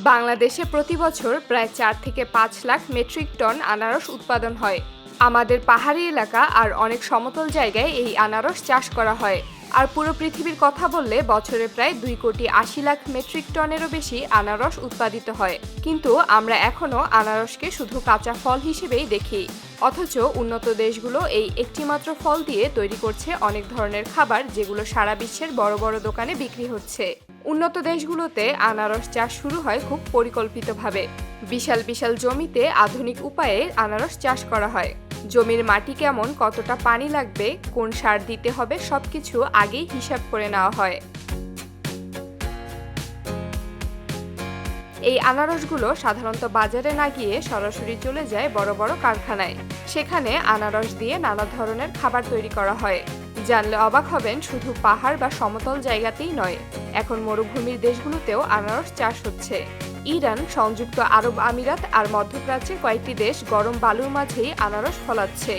বাংলাদেশে প্রতি বছর প্রায় ৪ থেকে ৫ লাখ মেট্রিক টন আনারস উৎপাদন হয়। আমাদের পাহাড়ি এলাকা আর অনেক সমতল জায়গায় এই আনারস চাষ করা হয়। আর পুরো পৃথিবীর কথা বললে বছরে প্রায় ২,৮০,০০,০০০ মেট্রিক টনেরও বেশি আনারস উৎপাদিত হয়। কিন্তু আমরা এখনও আনারসকে শুধু কাঁচা ফল হিসেবেই দেখি, অথচ উন্নত দেশগুলো এই একটিমাত্র ফল দিয়ে তৈরি করছে অনেক ধরনের খাবার, যেগুলো সারা বিশ্বের বড় বড় দোকানে বিক্রি হচ্ছে। উন্নত দেশগুলোতে আনারস চাষ শুরু হয় খুব পরিকল্পিতভাবে। বিশাল বিশাল জমিতে আধুনিক উপায়ে আনারস চাষ করা হয়। জমির মাটি কেমন, কতটা পানি লাগবে, কোন সার দিতে হবে, সবকিছু আগেই হিসাব করে নেওয়া হয়। এই আনারসগুলো সাধারণত বাজারে না গিয়ে সরাসরি চলে যায় বড় বড় কারখানায়। সেখানে আনারস দিয়ে নানা ধরনের খাবার তৈরি করা হয়। জানলে অবাক হবেন, শুধু পাহাড় বা সমতল জায়গাতেই নয়, এখন মরুভূমির দেশগুলোতেও আনারস চাষ হচ্ছে। ইরান, সংযুক্ত আরব আমিরাত আর মধ্যপ্রাচ্যের কয়েকটি দেশ গরম বালুর মাঝেই আনারস ফলাচ্ছে।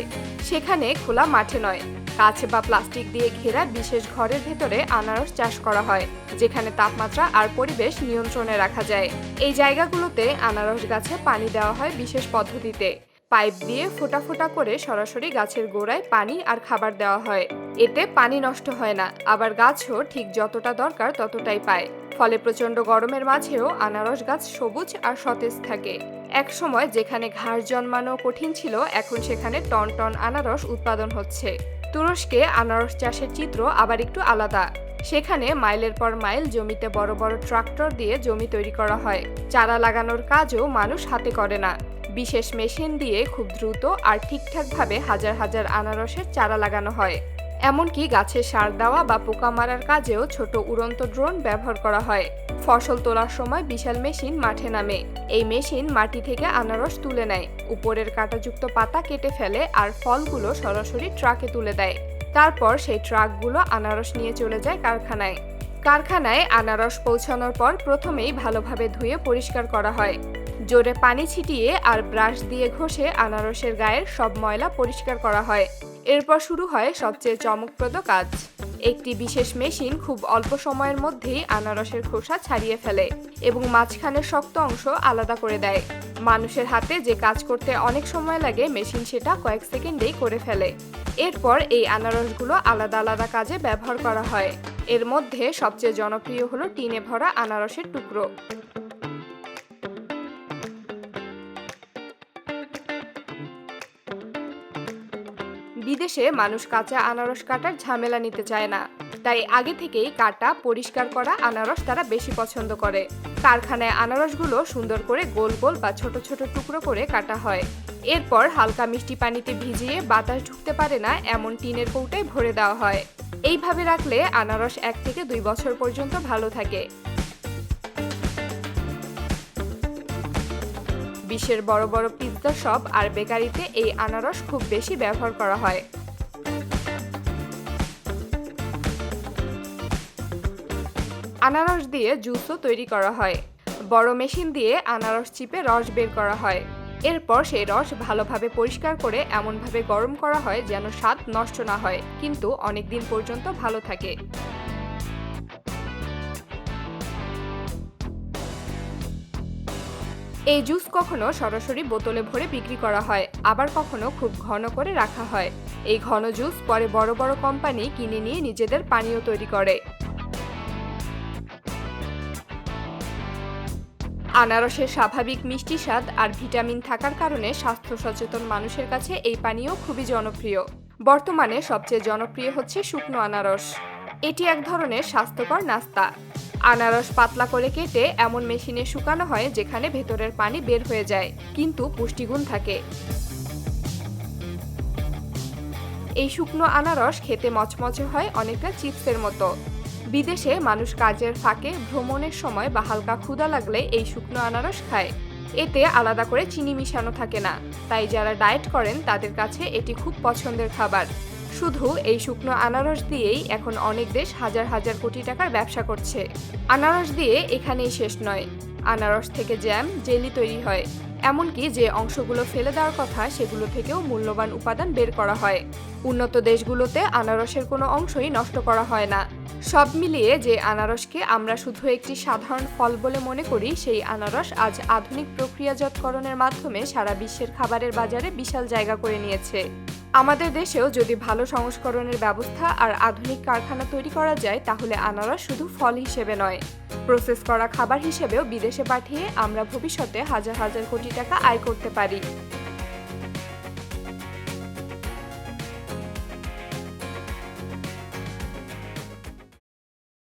সেখানে খোলা মাঠে নয়, কাঁচ বা প্লাস্টিক দিয়ে ঘেরা বিশেষ ঘরের ভেতরে আনারস চাষ করা হয়, যেখানে তাপমাত্রা আর পরিবেশ নিয়ন্ত্রণে রাখা যায়। এই জায়গাগুলোতে আনারস গাছে পানি দেওয়া হয় বিশেষ পদ্ধতিতে। পাইপ দিয়ে ফোঁটা ফোঁটা করে সরাসরি গাছের গোড়ায় পানি আর খাবার দেওয়া হয়। এতে পানি নষ্ট হয় না, আবার গাছও ঠিক যতটা দরকার ততটাই পায়। ফলে প্রচণ্ড গরমের মাঝেও আনারস গাছ সবুজ আর সতেজ থাকে। এক সময় যেখানে ঘাস জন্মানো কঠিন ছিল, এখন সেখানে টন টন আনারস উৎপাদন হচ্ছে। তুরস্কে আনারস চাষের চিত্র আবার একটু আলাদা। সেখানে মাইলের পর মাইল জমিতে বড় বড় ট্রাক্টর দিয়ে জমি তৈরি করা হয়। চারা লাগানোর কাজও মানুষ হাতে করে না, বিশেষ মেশিন দিয়ে খুব দ্রুত আর ঠিকঠাকভাবে হাজার হাজার আনারসের চারা লাগানো হয়। এমনকি গাছে সার দেওয়া বা পোকা মারার কাজেও ছোট উড়ন্ত ড্রোন ব্যবহার করা হয়। ফসল তোলার সময় বিশাল মেশিন মাঠে নামে। এই মেশিন মাটি থেকে আনারস তুলে নেয়, উপরের কাঁটাযুক্ত পাতা কেটে ফেলে আর ফলগুলো সরাসরি ট্রাকে তুলে দেয়। তারপর সেই ট্রাকগুলো আনারস নিয়ে চলে যায় কারখানায়। কারখানায় আনারস পৌঁছানোর পর প্রথমেই ভালোভাবে ধুয়ে পরিষ্কার করা হয়। জোরে পানি ছিটিয়ে আর ব্রাশ দিয়ে ঘষে আনারসের গায়ের সব ময়লা পরিষ্কার করা হয়। এরপর শুরু হয় সবচেয়ে চমকপ্রদ কাজ। একটি বিশেষ মেশিন খুব অল্প সময়ের মধ্যেই আনারসের খোসা ছাড়িয়ে ফেলে এবং মাঝখানের শক্ত অংশ আলাদা করে দেয়। মানুষের হাতে যে কাজ করতে অনেক সময় লাগে, মেশিন সেটা কয়েক সেকেন্ডেই করে ফেলে। এরপর এই আনারসগুলো আলাদা আলাদা কাজে ব্যবহার করা হয়। এর মধ্যে সবচেয়ে জনপ্রিয় হলো টিনে ভরা আনারসের টুকরো। বিদেশে মানুষ কাঁচা আনারস কাটার ঝামেলা নিতে চায় না, তাই আগে থেকেই কাটা পরিষ্কার করা আনারস তারা বেশি পছন্দ করে। কারখানায় আনারসগুলো সুন্দর করে গোল গোল বা ছোট ছোট টুকরো করে কাটা হয়। এরপর হালকা মিষ্টি পানিতে ভিজিয়ে বাতাস ঢুকতে পারে না এমন টিনের কৌটায় ভরে দেওয়া হয়। এইভাবে রাখলে আনারস 1 থেকে 2 বছর পর্যন্ত ভালো থাকে। বিশ্বের বড় বড় পিৎজা শপ আর বেকারিতে এই আনারস খুব বেশি ব্যবহার করা হয়। আনারস দিয়ে জুসও তৈরি করা হয়। বড় মেশিন দিয়ে আনারস চিপে রস বের করা হয়। এরপর সেই রস ভালোভাবে পরিষ্কার করে এমনভাবে গরম করা হয় যেন স্বাদ নষ্ট না হয়, কিন্তু অনেক দিন পর্যন্ত ভালো থাকে। এই জুস কখনো সরাসরি বোতলে ভরে বিক্রি করা হয়, আবার কখনো খুব ঘন করে রাখা হয়। এই ঘন জুস পরে বড় বড় কোম্পানি কিনে নিয়ে নিজেদের পানীয় তৈরি করে। আনারসের স্বাভাবিক মিষ্টি স্বাদ আর ভিটামিন থাকার কারণে স্বাস্থ্য সচেতন মানুষের কাছে এই পানীয় খুবই জনপ্রিয়। বর্তমানে সবচেয়ে জনপ্রিয় হচ্ছে শুকনো আনারস। এটি এক ধরনের স্বাস্থ্যকর নাস্তা। আনারস পাতলা করে কেটে এমন মেশিনে শুকানো হয় যেখানে ভেতরের পানি বের হয়ে যায়, কিন্তু পুষ্টিগুণ থাকে। এই শুকনো আনারস খেতে মচমচে হয়, অনেকটা চিপসের মতো। বিদেশে মানুষ কাজের ফাঁকে, ভ্রমণের সময় বা হালকা ক্ষুধা লাগলে এই শুকনো আনারস খায়। এতে আলাদা করে চিনি মিশানো থাকে না, তাই যারা ডায়েট করেন তাদের কাছে এটি খুব পছন্দের খাবার। শুধু এই শুকনো আনারস দিয়েই এখন অনেক দেশ হাজার হাজার কোটি টাকার ব্যবসা করছে। আনারস দিয়ে এখানেই শেষ নয়, আনারস থেকে জ্যাম, জেলি তৈরি হয়। এমনকি যে অংশগুলো ফেলে দেওয়ার কথা সেগুলো থেকেও মূল্যবান উপাদান বের করা হয়। উন্নত দেশগুলোতে আনারসের কোনো অংশই নষ্ট করা হয় না, সব মিলিয়ে যে আনারসকে আমরা শুধু একটি সাধারণ ফল বলে মনে করি, সেই আনারস আজ আধুনিক প্রক্রিয়াজাতকরণের মাধ্যমে সারা বিশ্বের খাবারের বাজারে বিশাল জায়গা করে নিয়েছে। আমাদের দেশেও যদি ভালো সংস্করণের ব্যবস্থা আর আধুনিক কারখানা তৈরি করা যায়, তাহলে আনারস শুধু ফল হিসেবে নয়, প্রসেস করা খাবার হিসেবেও বিদেশে পাঠিয়ে আমরা ভবিষ্যতে হাজার হাজার কোটি টাকা আয় করতে পারি।